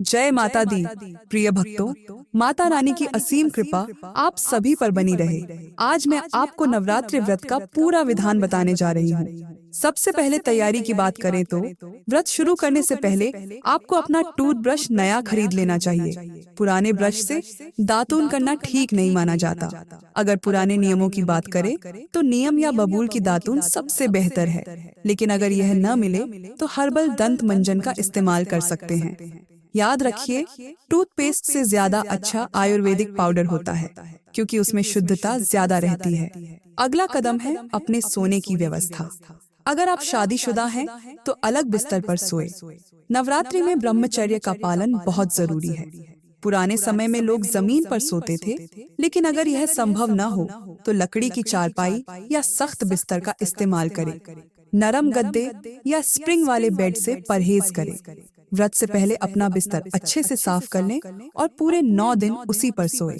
जय माता दी। प्रिय भक्तों, माता रानी की असीम कृपा आप सभी पर बनी रहे। आज मैं आपको नवरात्रि व्रत का पूरा विधान बताने जा रही हूँ। सबसे पहले तैयारी की बात करें तो व्रत शुरू करने से पहले आपको अपना टूथब्रश नया खरीद लेना चाहिए। पुराने ब्रश से दातून करना ठीक नहीं माना जाता। अगर पुराने नियमों की बात करें तो नियम या बबूल की दातून सबसे बेहतर है, लेकिन अगर यह न मिले तो हर्बल दंत मंजन का इस्तेमाल कर सकते हैं। याद रखिए, टूथपेस्ट से ज्यादा अच्छा आयुर्वेदिक पाउडर होता है, क्योंकि उसमें शुद्धता ज्यादा रहती है। अगला कदम है अपने सोने की व्यवस्था। अगर आप शादीशुदा हैं तो अलग बिस्तर पर सोए। नवरात्रि में ब्रह्मचर्य का पालन बहुत जरूरी है। पुराने समय में लोग जमीन पर सोते थे, लेकिन अगर यह संभव न हो तो लकड़ी की चारपाई या सख्त बिस्तर का इस्तेमाल करें। नरम गद्दे या स्प्रिंग वाले बेड से परहेज करें। व्रत से पहले अपना बिस्तर अच्छे से साफ कर लें और पूरे 9 दिन उसी पर सोए।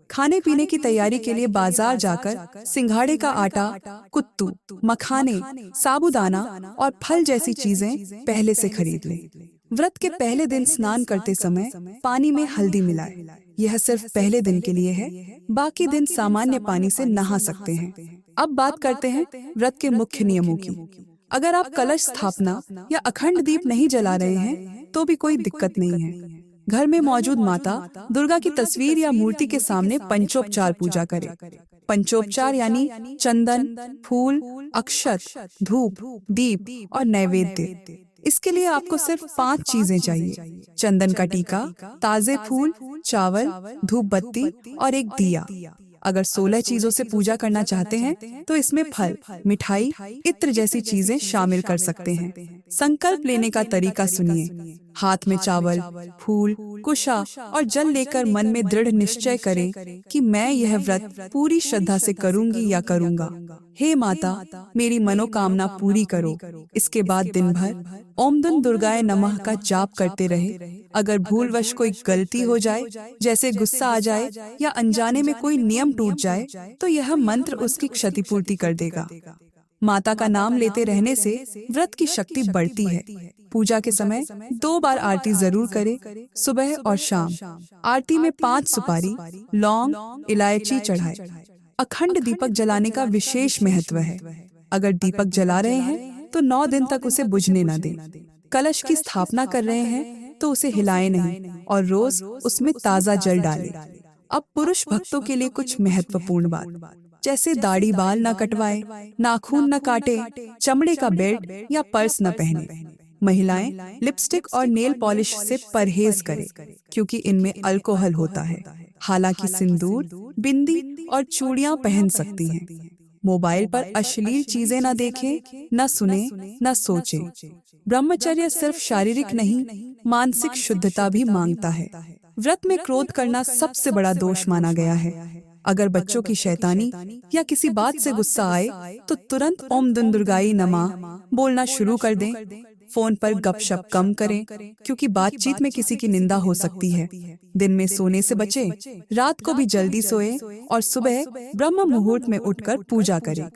खाने पीने की तैयारी के लिए बाजार जाकर सिंघाड़े का आटा, कुत्तू, मखाने, साबूदाना और फल जैसी चीजें पहले से खरीद लें। व्रत के पहले दिन स्नान करते समय पानी में हल्दी मिलाएं। यह सिर्फ पहले दिन के लिए है, बाकी दिन सामान्य पानी से नहा सकते हैं। अब बात करते हैं व्रत के मुख्य नियमों की। अगर आप कलश स्थापना या अखंड दीप नहीं जला रहे हैं तो भी कोई दिक्कत नहीं है। घर में मौजूद माता दुर्गा की तस्वीर या मूर्ति के सामने पंचोपचार पूजा करें। पंचोपचार यानी चंदन, फूल, अक्षत, धूप, दीप और नैवेद्य। इसके लिए आपको सिर्फ 5 चीजें चाहिए: चंदन का टीका, ताजे फूल, चावल, धूप बत्ती और एक दिया। अगर 16 चीजों से पूजा करना चाहते हैं तो इसमें फल, मिठाई, इत्र जैसी चीजें शामिल कर सकते हैं। संकल्प लेने का तरीका सुनिए। हाथ में चावल, फूल, कुशा और जल लेकर मन में दृढ़ निश्चय करें कि मैं यह व्रत पूरी श्रद्धा से करूंगी या करूंगा। हे माता, मेरी मनोकामना पूरी करो। इसके बाद दिन भर ओम दुन दुर्गाय नमः का जाप करते रहे। अगर भूलवश कोई गलती हो जाए, जैसे गुस्सा आ जाए या अनजाने में कोई नियम टूट जाए, तो यह मंत्र उसकी क्षतिपूर्ति कर देगा। माता का नाम लेते रहने से व्रत की शक्ति बढ़ती है। पूजा के समय 2 बार आरती जरूर करें, सुबह और शाम। आरती में 5 सुपारी, लौंग, इलायची चढ़ाएं। अखंड दीपक जलाने का विशेष महत्व है। अगर दीपक जला रहे हैं तो 9 दिन तक उसे बुझने न दें। कलश की स्थापना कर रहे हैं तो उसे हिलाएं नहीं और रोज उसमें ताजा जल डालें। अब पुरुष भक्तों के लिए कुछ महत्वपूर्ण बात, जैसे दाढ़ी बाल न कटवाएं, नाखून न काटे, चमड़े का बेल्ट या पर्स न पहने। महिलाएं लिपस्टिक और नेल पॉलिश से परहेज करें, क्योंकि इनमें अल्कोहल होता है। हालांकि सिंदूर, बिंदी और चूड़ियां पहन सकती हैं। मोबाइल पर अश्लील चीजें न देखें, न सुने, न सोचें। ब्रह्मचर्य सिर्फ शारीरिक नहीं, मानसिक शुद्धता भी मांगता है। व्रत में क्रोध करना सबसे बड़ा दोष माना गया है। अगर बच्चों की शैतानी या किसी बात से गुस्सा आए तो तुरंत ओम दुन दुर्गाई नमः बोलना शुरू कर दें। फोन पर गपशप कम करें, क्योंकि बातचीत में किसी की निंदा हो सकती है। दिन में सोने से बचें, रात को भी जल्दी सोएं और सुबह ब्रह्म मुहूर्त में उठकर पूजा करें।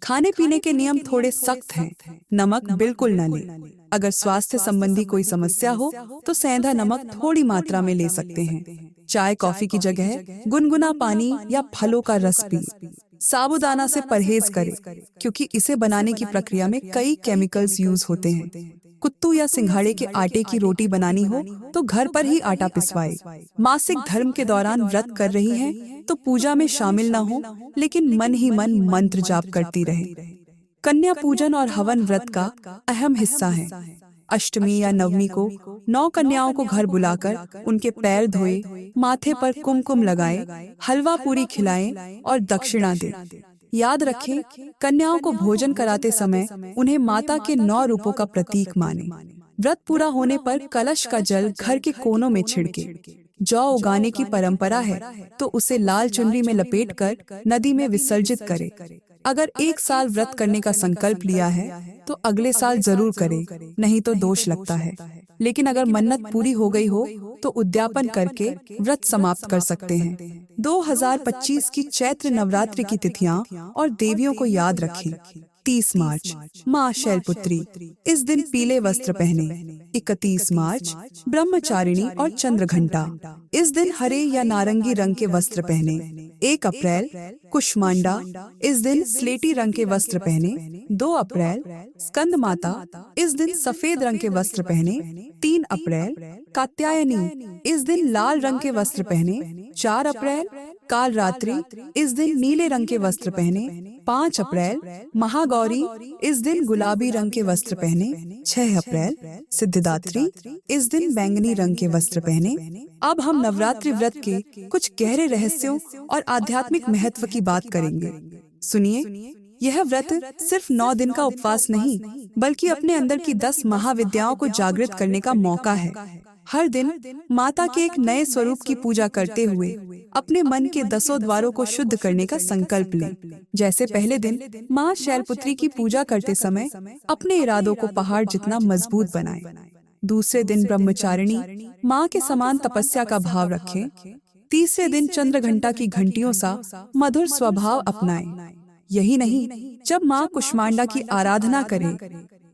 खाने पीने के नियम थोड़े सख्त हैं। नमक बिल्कुल न लें। अगर स्वास्थ्य संबंधी कोई समस्या हो तो सेंधा नमक थोड़ी मात्रा में ले सकते हैं। चाय कॉफी की जगह गुनगुना पानी या फलों का रस पिएं। साबूदाना से परहेज करें, क्योंकि इसे बनाने की प्रक्रिया में कई केमिकल्स यूज होते हैं। कुत्तू या सिंघाड़े के आटे की रोटी बनानी हो तो घर पर ही आटा पिसवाए। मासिक धर्म के दौरान व्रत कर रही हैं तो पूजा में शामिल न हो, लेकिन मन ही मन मंत्र जाप करती रहे। कन्या पूजन और हवन व्रत का अहम हिस्सा है। अष्टमी या नवमी को 9 कन्याओं को घर बुलाकर उनके पैर धोए, माथे पर कुमकुम लगाएं, हलवा पूरी खिलाएं और दक्षिणा दें। याद रखें, कन्याओं को भोजन कराते समय उन्हें माता के 9 रूपों का प्रतीक माने। व्रत पूरा होने पर कलश का जल घर के कोनों में छिड़के। जौ उगाने की परंपरा है तो उसे लाल चुनरी में लपेटकर नदी में विसर्जित करें। अगर 1 साल व्रत करने का संकल्प लिया है तो अगले साल जरूर करें, नहीं तो दोष लगता है। लेकिन अगर मन्नत पूरी हो गई हो तो उद्यापन करके व्रत समाप्त कर सकते हैं। 2025 की चैत्र नवरात्रि की तिथियां और देवियों को याद रखें। 30 मार्च माँ शैलपुत्री, इस दिन पीले वस्त्र पहने। 31 मार्च ब्रह्मचारिणी और चंद्रघंटा, इस दिन हरे या नारंगी रंग के वस्त्र पहने। 1 अप्रैल कुष्मांडा, इस दिन स्लेटी रंग के वस्त्र पहने। 2 अप्रैल स्कंद माता, इस दिन सफेद रंग के वस्त्र पहने। 3 अप्रैल कात्यायनी, इस दिन लाल रंग के वस्त्र पहने। 4 अप्रैल काल रात्रि, इस दिन नीले रंग के वस्त्र पहने। 5 अप्रैल महागौरी, इस दिन गुलाबी रंग के वस्त्र पहने। 6 अप्रैल सिद्धिदात्री, इस दिन बैंगनी रंग के वस्त्र पहने। अब हम नवरात्रि व्रत के कुछ गहरे रहस्यों और आध्यात्मिक महत्व की बात करेंगे। सुनिए, यह व्रत सिर्फ 9 दिन का उपवास नहीं, बल्कि अपने अंदर की 10 महाविद्याओं को जागृत करने का मौका है। हर दिन माता के एक नए स्वरूप की पूजा करते हुए अपने मन के 10 द्वारों को शुद्ध करने का संकल्प लें। जैसे पहले दिन माँ शैलपुत्री की पूजा करते समय अपने इरादों को पहाड़ जितना मजबूत बनाएं। दूसरे दिन ब्रह्मचारिणी माँ के समान तपस्या का भाव रखें। तीसरे दिन चंद्रघंटा की घंटियों सा मधुर स्वभाव अपनाएं। यही नहीं, जब माँ कुष्मांडा की आराधना करें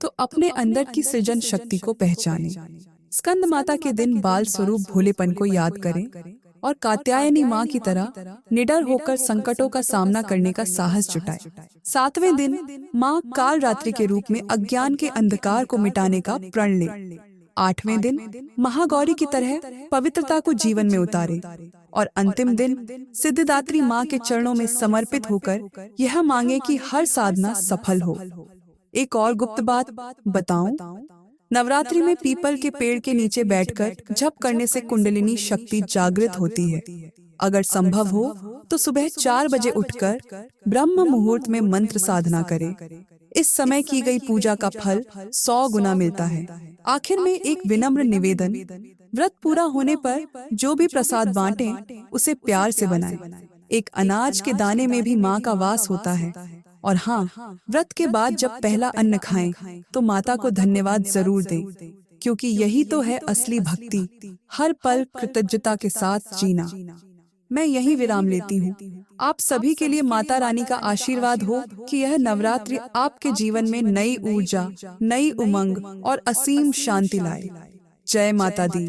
तो अपने अंदर की सृजन शक्ति को पहचानें। स्कंद माता के दिन बाल स्वरूप भोलेपन को याद करें और कात्यायनी माँ की तरह निडर होकर संकटों का सामना करने का साहस जुटाएं। 7वें दिन माँ काल रात्रि के रूप में अज्ञान के अंधकार को मिटाने का प्रण लें। 8वें दिन महागौरी की तरह पवित्रता को जीवन में उतारे और अंतिम दिन सिद्धिदात्री माँ के चरणों में समर्पित होकर यह मांगे कि हर साधना सफल हो। एक और गुप्त बात बताऊं, नवरात्रि में पीपल के पेड़ के नीचे बैठकर जप करने से कुंडलिनी शक्ति जागृत होती है। अगर संभव हो तो सुबह 4 बजे उठकर ब्रह्म मुहूर्त में मंत्र साधना करें। इस समय की गई पूजा का फल 100 गुना मिलता है। आखिर में एक विनम्र निवेदन, व्रत पूरा होने पर जो भी प्रसाद बांटें उसे प्यार से बनाएं। एक अनाज के दाने में भी माँ का वास होता है। और हाँ, व्रत के बाद जब पहला अन्न खाएं तो माता को धन्यवाद जरूर दें, क्योंकि यही तो है असली भक्ति, हर पल कृतज्ञता के साथ जीना। मैं यही विराम लेती हूँ। आप सभी के लिए माता रानी का आशीर्वाद हो कि यह नवरात्रि आपके जीवन में नई ऊर्जा, नई उमंग और असीम शांति लाए। जय माता दी।